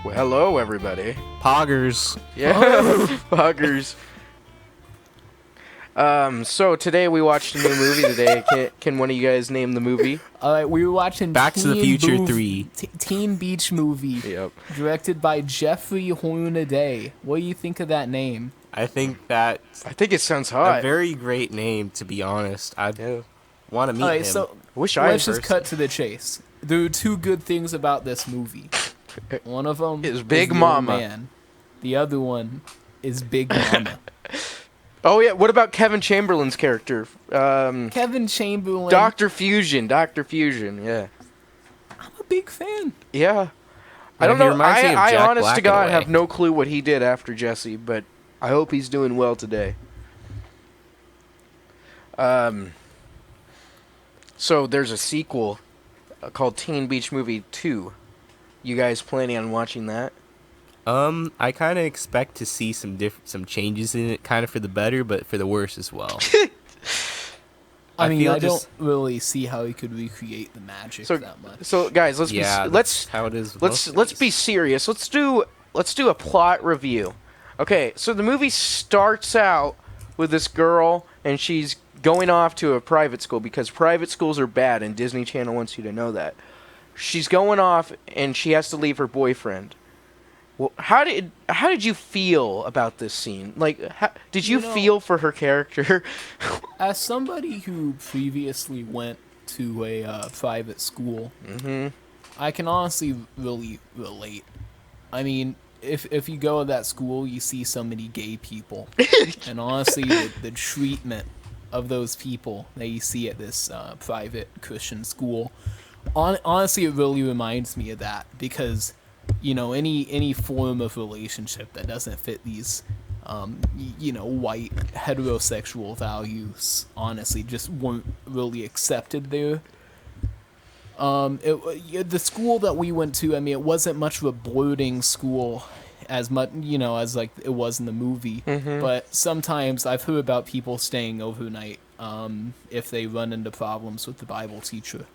Well, hello, everybody. Poggers. Yeah, poggers. So today we watched a new movie today. Can one of you guys name the movie? We were watching Back to the Future 3. Teen Beach Movie, Yep. directed by Jeffrey Hornaday. What do you think of that name? I think that's I think it sounds a hot. very great name, to be honest. I Yeah. want to meet Alright, him. so Wish I let's had just cut to the chase. There are two good things about this movie. One of them Is Big the old Mama. Man. The other one is Big Mama. Oh yeah. What about Kevin Chamberlain's character? Kevin Chamberlain. Doctor Fusion. Doctor Fusion. Yeah. I'm a big fan. Yeah. I Yeah, don't he know. reminds me of I Jack honest Black to in a God way. have no clue what he did after Jesse, but I hope he's doing well today. So there's a sequel called Teen Beach Movie 2. You guys planning on watching that? I kind of expect to see some changes in it, kind of for the better, but for the worse as well. I mean, feel I just- don't really see how he could recreate the magic So, that much. so guys, let's Yeah, be, that's how it is with most of let's these. be serious. Let's do a plot review. Okay, so the movie starts out with this girl and she's going off to a private school because private schools are bad and Disney Channel wants you to know that. She's going off and she has to leave her boyfriend. Well, how did you feel about this scene? Like, did you You know- feel for her character? As somebody who previously went to a private school, I can honestly really relate. I mean, if you go to that school, you see so many gay people, and honestly, the treatment of those people that you see at this private Christian school, honestly, it really reminds me of that because, you know, any form of relationship that doesn't fit these white heterosexual values, honestly, just weren't really accepted there. The school that we went to, I mean, it wasn't much of a boarding school as much, as like it was in the movie. But sometimes I've heard about people staying overnight if they run into problems with the Bible teacher.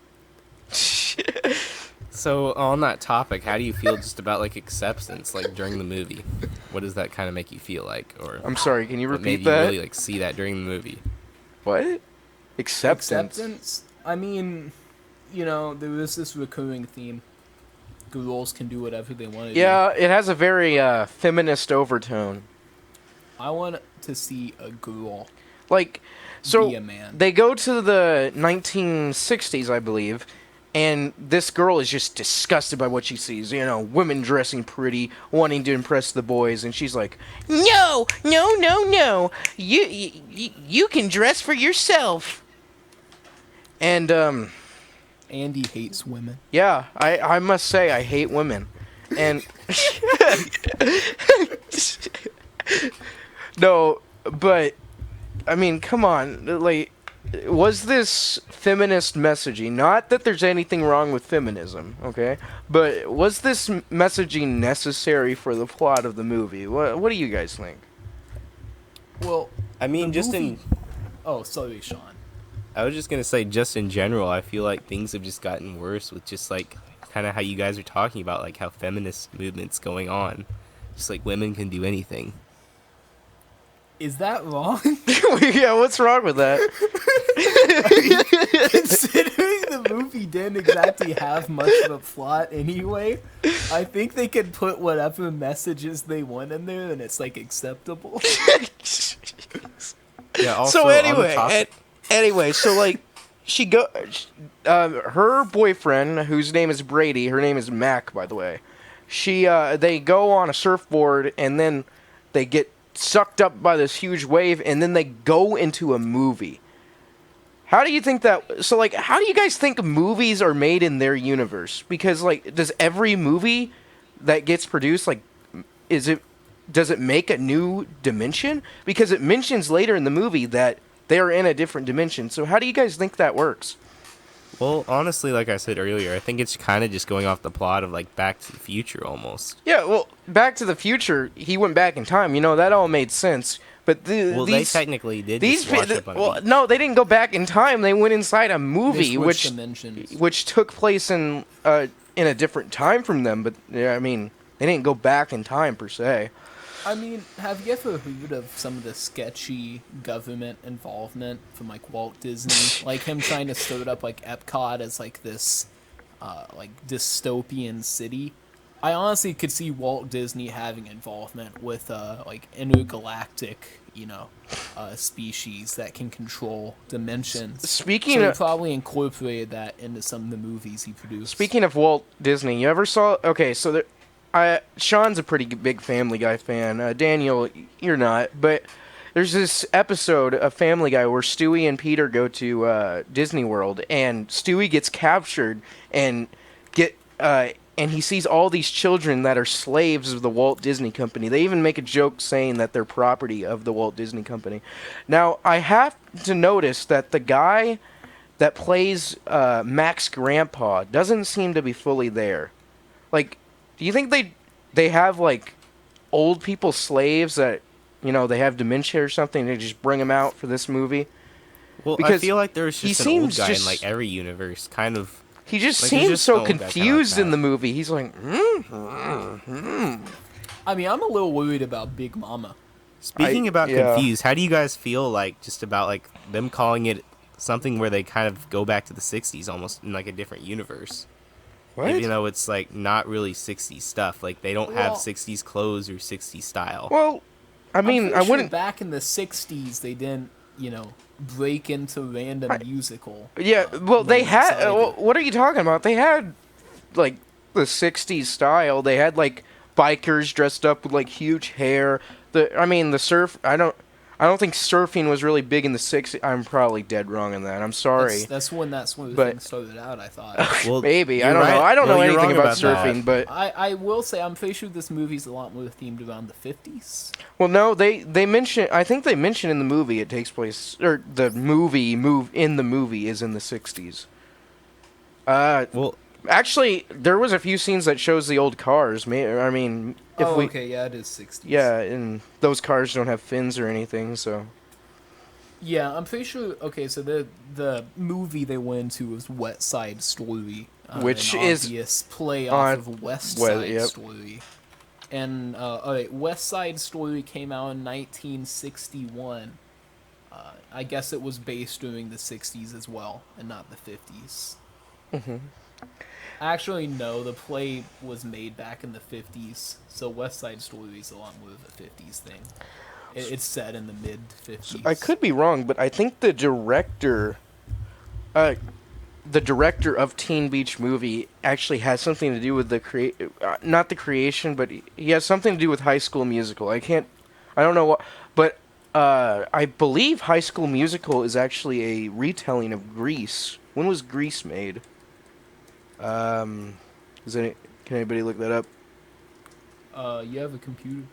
So on that topic, how do you feel just about like acceptance, like during the movie? What does that kind of make you feel like, or I'm sorry, can you what made repeat you that? really like see that during the movie? What? Acceptance. Acceptance? I mean, there is this recurring theme. Girls can do whatever they want to do. Yeah, it has a very feminist overtone. I want to see a girl Like, so be a man. they go to the 1960s, I believe, and this girl is just disgusted by what she sees. Women dressing pretty, wanting to impress the boys, and she's like, "No, no, no, no! You can dress for yourself." And Andy hates women. yeah, I must say I hate women, and no, but I mean, come on, like. Was this feminist messaging? Not that there's anything wrong with feminism, okay? But was this messaging necessary for the plot of the movie? What do you guys think? Well, I mean, the movie... Oh, sorry, Sean. I was just gonna say, just in general, I feel like things have just gotten worse with just like kind of how you guys are talking about, like how feminist movement's going on. Just like women can do anything. Is that wrong? Yeah, what's wrong with that? Considering the movie didn't exactly have much of a plot anyway, I think they could put whatever messages they want in there and it's like acceptable. Yeah. Also, So on the anyway, topic- so like her boyfriend, whose name is Brady, her name is Mac, by the way. They go on a surfboard and then they get sucked up by this huge wave and then they go into a movie. How do you think that? So like, how do you guys think movies are made in their universe? Because like, does every movie that gets produced does it make a new dimension? Because it mentions later in the movie that they are in a different dimension. So how do you guys think that works? Well, honestly, like I said earlier, I think it's kind of just going off the plot of like Back to the Future almost. Yeah, well, Back to the Future, he went back in time. You know, that all made sense. But Well, they technically did these just wash up on a well, beach. no, they didn't go back in time. They went inside a They movie, switched dimensions. which took place in a different time from them. But yeah, I mean, they didn't go back in time per se. I mean, have you ever heard of some of the sketchy government involvement from like Walt Disney, like him trying to start up like Epcot as like this, like dystopian city? I honestly could see Walt Disney having involvement with like intergalactic, species that can control dimensions. Speaking So he of probably incorporated that into some of the movies he produced. speaking of Walt Disney, you ever saw? Okay, so Sean's a pretty big Family Guy fan. Daniel, you're not, but there's this episode of Family Guy where Stewie and Peter go to Disney World, and Stewie gets captured and and he sees all these children that are slaves of the Walt Disney Company. They even make a joke saying that they're property of the Walt Disney Company. Now, I have to notice that the guy that plays Mac's grandpa doesn't seem to be fully there. Like, do you think they have like old people slaves that they have dementia or something? They just bring them out for this movie. Well, I because feel like there's he just an old seems guy just- in like every universe, kind of. He just Like, there's seems just so an old guy kinda like confused in that. the movie. He's like, I mean, I'm a little worried about Big Mama. Speaking about yeah. confused, how do you guys feel like just about like them calling it something where they kind of go back to the 60s almost in like a different universe? what? Even though it's like not really 60s stuff. Like they don't have Well- 60s clothes or 60s style. Well, I mean, I'm I pretty sure wouldn't. Back in the '60s, they didn't, break into random musical. Yeah, well, they moments had. either. What are you talking about? They had like the '60s style. They had like bikers dressed up with like huge hair. The surf. I don't think surfing was really big in the '60s. I'm probably dead wrong on that. I'm sorry. That's when the But- thing started out. I thought. Well, Maybe I you're don't know. right. I don't Well, know you're anything wrong about surfing, that. but I will say I'm pretty sure this movie's a lot more themed around the '50s. well, no, they mention. I think they mention in the movie it takes place, or the movie in the movie is in the '60s. Well, Actually, there was a few scenes that shows the old cars. I mean, if we, yeah, it is '60s. yeah, and those cars don't have fins or anything, so. Yeah, I'm pretty sure. Okay, so the movie they went to was West Side Story, Which an is obvious play on- off of West well, Side yep. Story. And alright, West Side Story came out in 1961. I guess it was based during the '60s as well, and not the '50s. Actually, no, the play was made back in the '50s, so West Side Story is a lot more of a '50s thing. It's set in the mid '50s. I could be wrong, but I think the director of Teen Beach Movie actually has something to do with not the creation, but he has something to do with High School Musical. I don't know what, but I believe High School Musical is actually a retelling of Grease. When was Grease made? Can anybody look that up? You have a computer?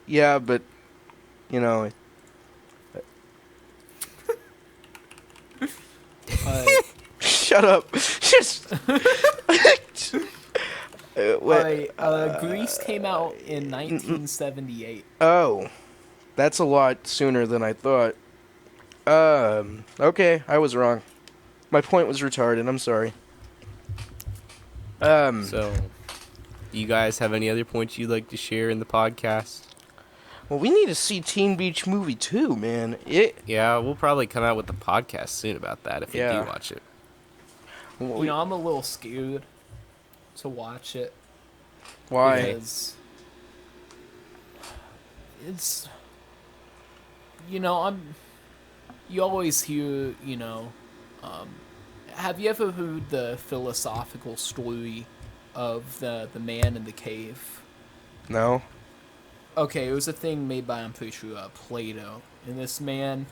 Yeah, but you know. Shut up. Just. Grease came out in 1978. Oh, that's a lot sooner than I thought. Okay, I was wrong. My point was retarded. I'm sorry. so do you guys have any other points you'd like to share in the podcast? Well, we need to see Teen Beach Movie 2, man. Yeah, we'll probably come out with the podcast soon about that if we Yeah. do watch it. I'm a little scared to watch it. Why? Because it's, you always hear, have you ever heard the philosophical story of the man in the cave? No. Okay, it was a thing made by, I'm pretty sure, Plato. And this man,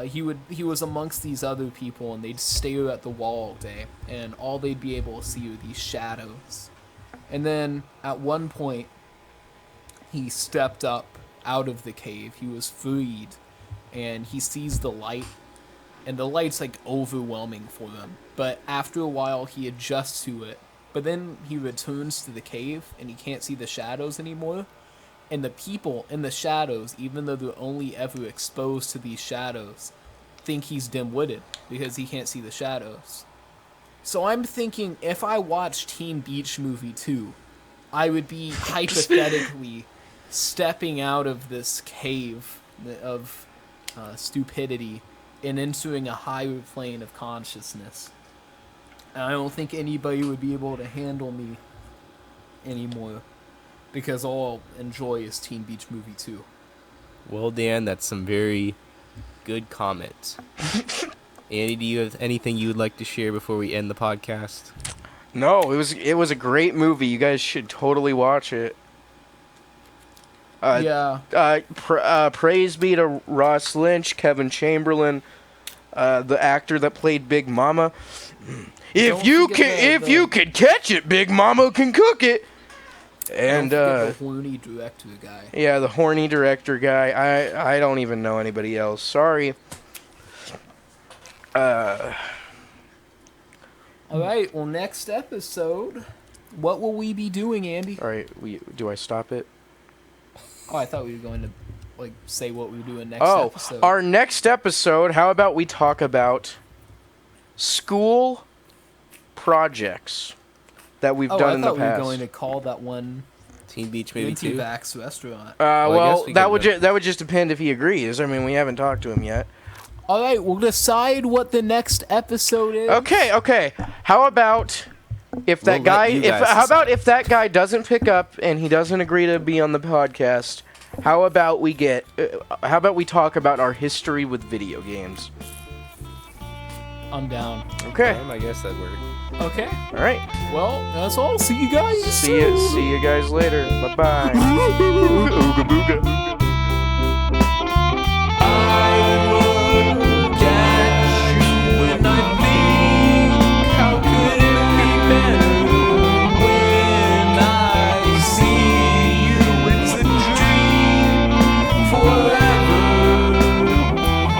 he was amongst these other people, and they'd stare at the wall all day, and all they'd be able to see were these shadows. And then, at one point, he stepped up out of the cave. He was freed, and he sees the light, and the light's like overwhelming for them. But after a while, he adjusts to it. But then he returns to the cave, and he can't see the shadows anymore. And the people in the shadows, even though they're only ever exposed to these shadows, think he's dim-witted because he can't see the shadows. So I'm thinking if I watched Teen Beach Movie 2, I would be hypothetically stepping out of this cave of stupidity and entering a higher plane of consciousness. And I don't think anybody would be able to handle me anymore because all I'll enjoy is Teen Beach Movie 2. Well, Dan, that's some very good comments. Andy, do you have anything you would like to share before we end the podcast? No, it was a great movie. You guys should totally watch it. Praise be to Ross Lynch, Kevin Chamberlain, the actor that played Big Mama. If you can catch it, Big Mama can cook it. And the horny director guy. Yeah, the horny director guy. I don't even know anybody else. Sorry. All right. Well, next episode, what will we be doing, Andy? All right. Do I stop it? Oh, I thought we were going to say what we were doing next episode. Our next episode. How about we talk about school projects that we've done in the past? I thought we were going to call that one Teen Beach Movie 2? Vax restaurant. That would just depend if he agrees. I mean, we haven't talked to him yet. All right, we'll decide what the next episode is. Okay. How about if that if that guy doesn't pick up and he doesn't agree to be on the podcast? How about we talk about our history with video games? I'm down. Okay. I guess that worked. Okay. All right. Well, that's all. See you guys. See you guys later. Bye bye. Ooga booga.